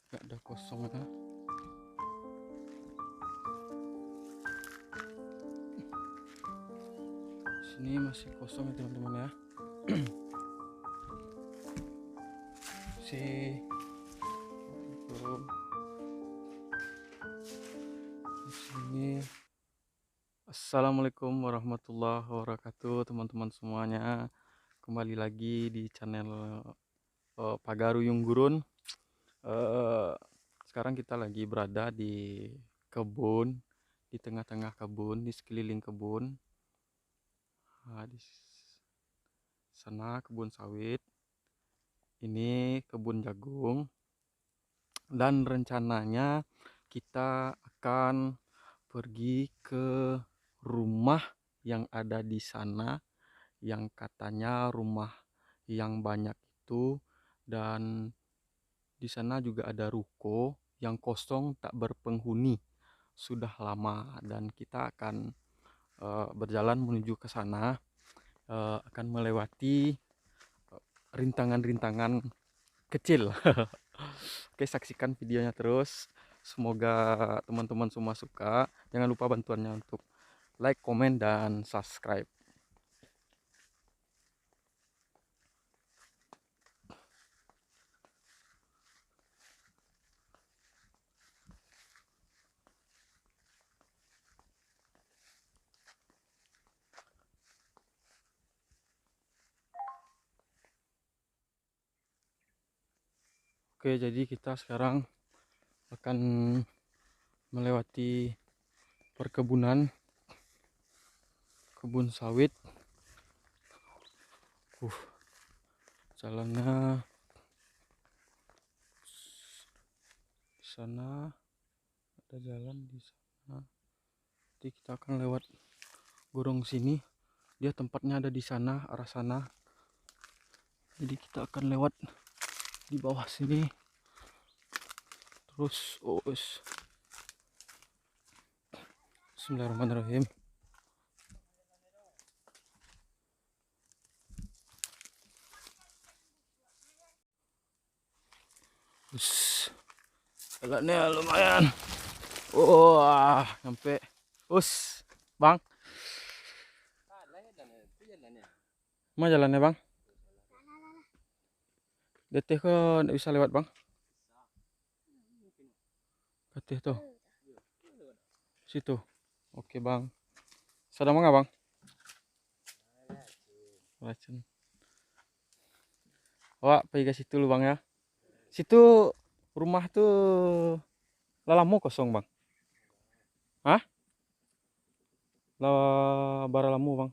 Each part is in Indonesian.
Gak ada kosong ya. Sini masih kosong ya teman-teman ya. Si belum di sini. Assalamualaikum warahmatullahi wabarakatuh teman-teman semuanya. Kembali lagi di channel Pagaru Yung Gurun. Eh, Sekarang kita lagi berada di kebun, di tengah-tengah kebun, di sekeliling kebun. Nah, di sana kebun sawit, ini kebun jagung, dan rencananya kita akan pergi ke rumah yang ada di sana, yang katanya rumah yang banyak itu, dan di sana juga ada ruko yang kosong tak berpenghuni sudah lama, dan kita akan berjalan menuju ke sana, akan melewati rintangan-rintangan kecil. Oke, saksikan videonya terus. Semoga teman-teman semua suka. Jangan lupa bantuannya untuk like, komen, dan subscribe. Oke, jadi kita sekarang akan melewati perkebunan, kebun sawit. Jalannya di sana, ada jalan di sana. Jadi kita akan lewat gorong sini. Dia tempatnya ada di sana, arah sana. Jadi kita akan lewat di bawah sini. Terus, Bismillahirrahmanirrahim. Jalannya lumayan. Wah, sampai. Bang. Mana jalannya, Bang? Deteh kok nggak bisa lewat, Bang? Deteh tuh. Situ. Oke, Bang. Sudah mau nggak, Bang? Racun. Wah, pergi ke situ lu, Bang ya. Situ rumah tuh lalamu kosong, Bang. Hah? Baralamu, Bang.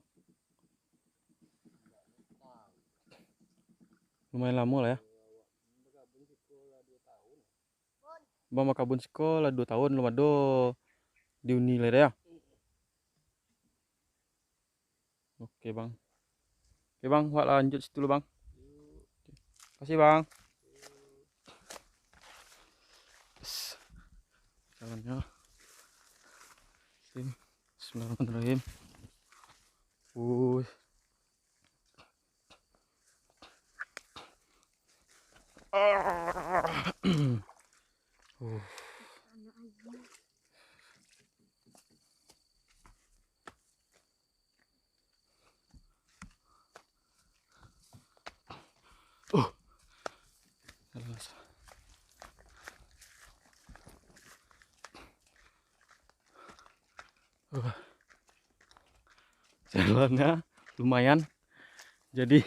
Lumayan lama lah ya. Bang makabun sekolah 2 tahun lu mado diuni lah ya. Oke, Bang. Oke, Bang, wak lanjut situ lu, Bang. Kasih, Bang. Jalannya. Bismillahirrahmanirrahim. Uh. Jalannya lumayan. Jadi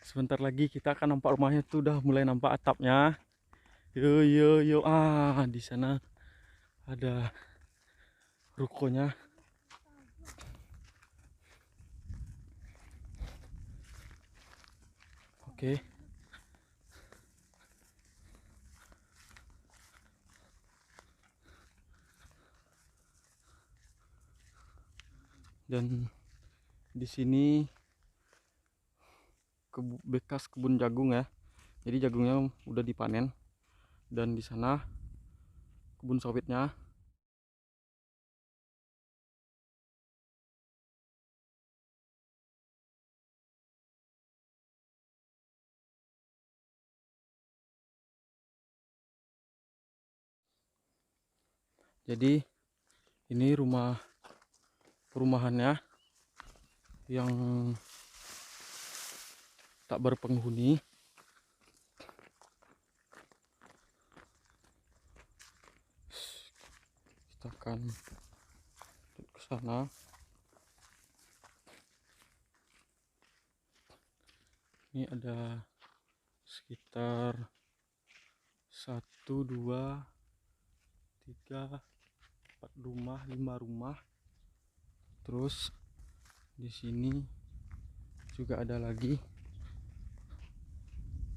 sebentar lagi kita akan nampak rumahnya tuh, udah mulai nampak atapnya. Yo yo yo, di sana ada rukonya. Oke. Dan di sini bekas kebun jagung ya. Jadi jagungnya udah dipanen, dan di sana kebun sawitnya. Jadi ini perumahannya yang tak berpenghuni. Kita akan ke sana. Ini ada sekitar 1, 2, 3, 4 rumah, 5 rumah. Terus di sini juga ada lagi.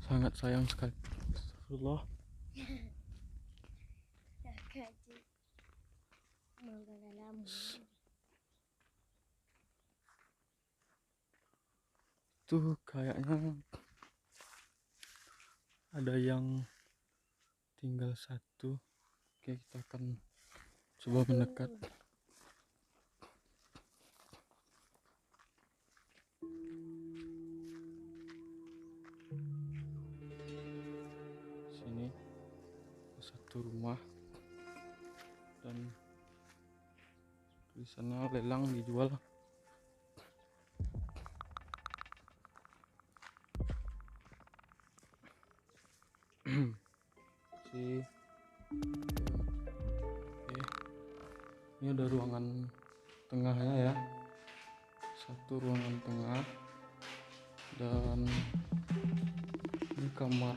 Sangat sayang sekali. Astagfirullah. Tuh kayaknya ada yang tinggal satu. Oke, kita akan coba mendekat. Sini ada satu rumah dan tulisannya lelang dijual. Oke. Ini ada ruangan tengahnya ya. Satu ruangan tengah dan ini kamar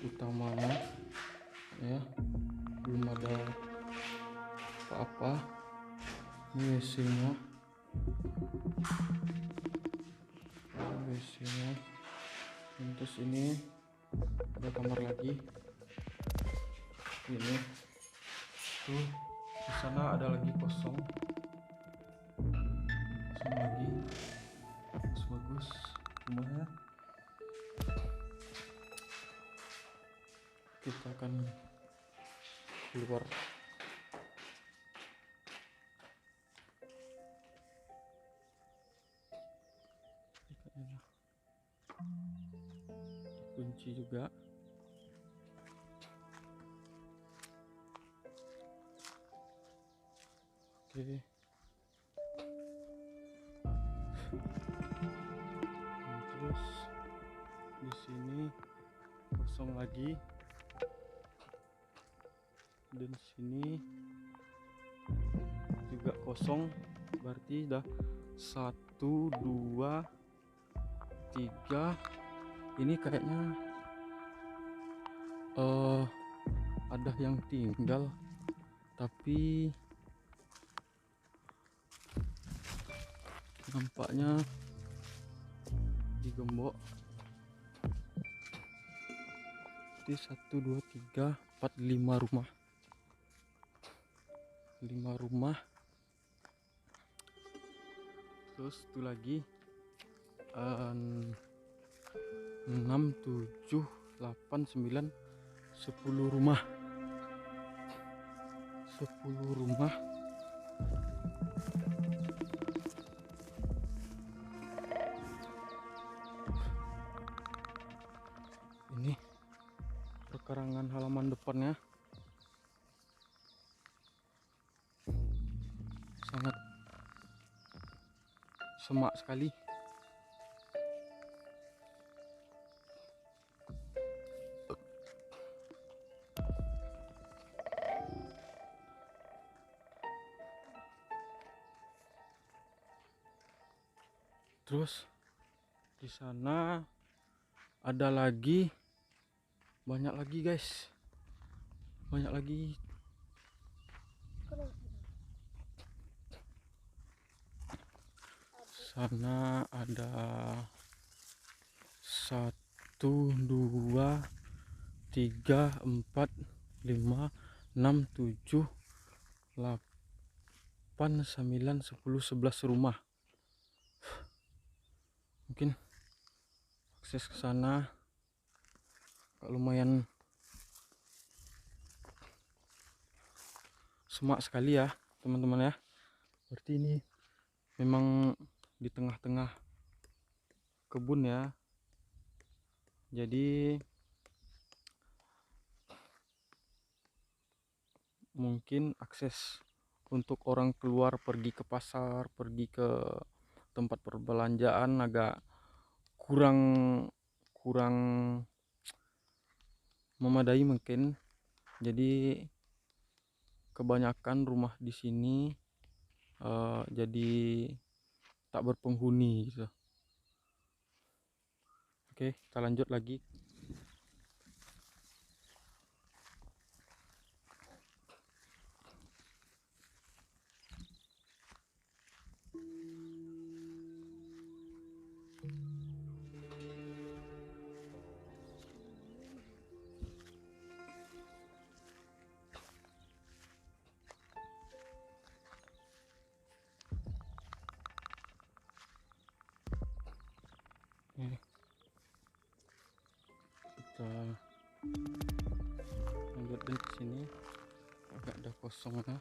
utamanya ya. Belum ada apa-apa. Ini WC-nya. Terus ini ada kamar lagi. Ini tuh di sana ada lagi kosong lagi. Bagus rumahnya. Kita akan keluar. Kunci juga. Oke. Terus di sini kosong lagi. Dan sini juga kosong. Berarti udah 1, 2, 3. Ini kayaknya ada yang tinggal, tapi nampaknya digembok. Jadi 1, 2, 3, 4, 5 rumah. 5 rumah. Terus itu lagi 6, 7, 8, 9, 10 rumah. 10 rumah. Ini perkarangan halaman depannya sangat semak sekali. Terus di sana ada lagi, banyak lagi guys, banyak lagi. Sana ada 1, 2, 3, 4, 5, 6, 7, 8, 9, 10, 11 rumah. Mungkin akses ke sana lumayan semak sekali ya teman-teman ya. Berarti ini memang di tengah-tengah kebun ya. Jadi mungkin akses untuk orang keluar pergi ke pasar, pergi ke tempat perbelanjaan agak kurang kurang memadai mungkin. Jadi kebanyakan rumah di sini jadi tak berpenghuni gitu. Oke, kita lanjut lagi. Oke. Kita lanjut dan ke sini agak ada kosong ya.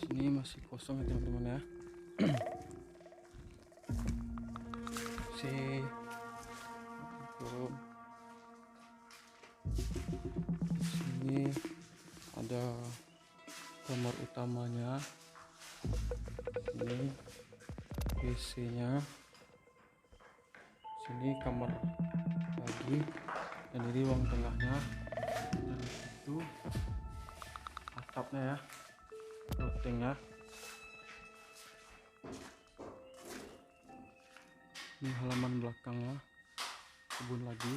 Sini masih kosong ya teman-teman ya. Sini ada kamar utamanya, ini WC-nya, sini kamar lagi, dan ini ruang tengahnya, dan itu atapnya ya, lotengnya. Ini halaman belakangnya, kebun lagi.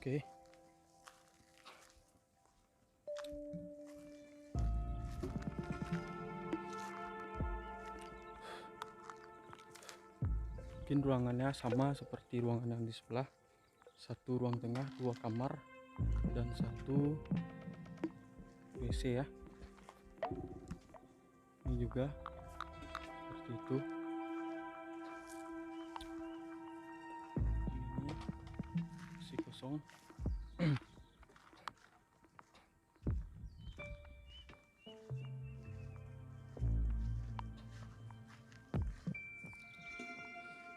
Oke. Mungkin ruangannya sama seperti ruangan yang di sebelah. Satu ruang tengah, 2 kamar, dan 1 WC ya. Ini juga seperti itu. Ini masih kosong.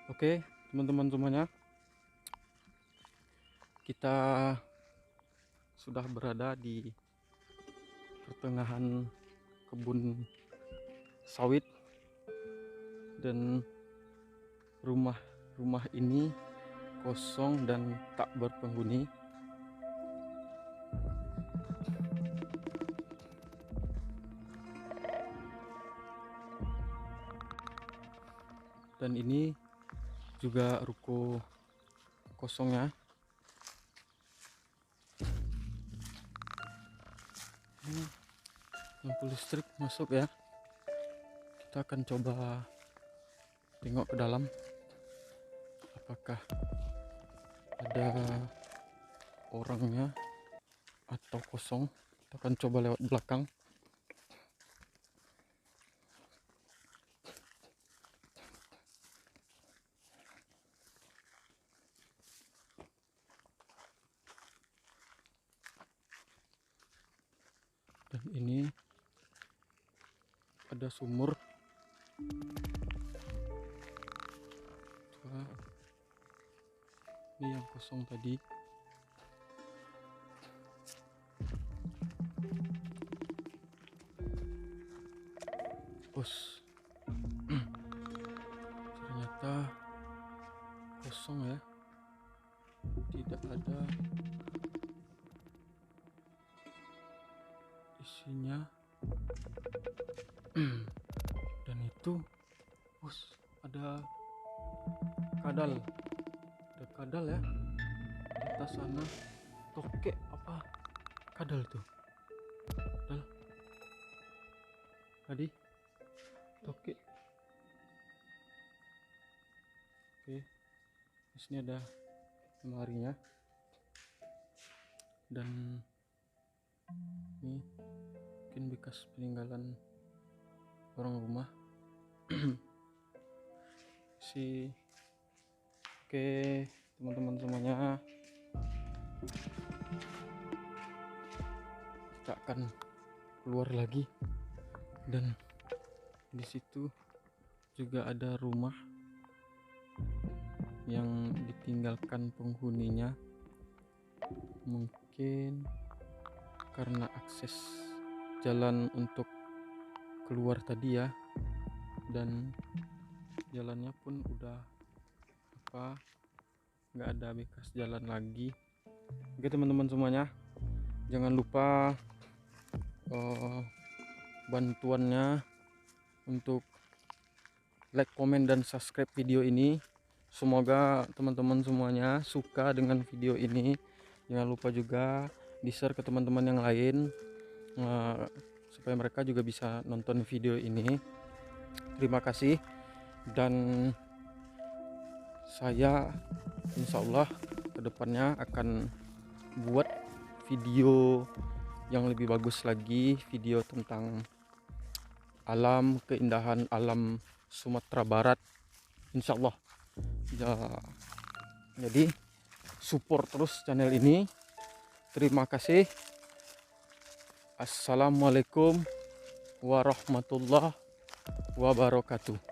Oke, teman-teman semuanya, kita sudah berada di pertengahan kebun sawit, dan rumah ini kosong dan tak berpenghuni. Dan ini juga ruko kosongnya. Ini lampu listrik masuk ya. Kita akan coba tengok ke dalam, apakah ada orangnya atau kosong. Kita akan coba lewat belakang. Dan ini ada sumur. Wah, ini yang kosong tadi. Bos, ternyata kosong ya, tidak ada isinya. Dan itu, bos, ada kadal ya di atas sana. Tokek apa kadal tuh, kadal tadi, tokek. Oke, di sini ada lemarinya, dan ini mungkin bekas peninggalan orang rumah. Oke, teman-teman semuanya, kita akan keluar lagi. Dan di situ juga ada rumah yang ditinggalkan penghuninya, mungkin karena akses jalan untuk keluar tadi ya, dan jalannya pun udah nggak ada bekas jalan lagi. Oke teman-teman semuanya, jangan lupa bantuannya untuk like, komen, dan subscribe video ini. Semoga teman-teman semuanya suka dengan video ini. Jangan lupa juga di share ke teman-teman yang lain, supaya mereka juga bisa nonton video ini. Terima kasih, dan saya insya Allah kedepannya akan buat video yang lebih bagus lagi, video tentang alam, keindahan alam Sumatera Barat, insya Allah ya. Jadi support terus channel ini. Terima kasih. Assalamualaikum warahmatullahi wabarakatuh.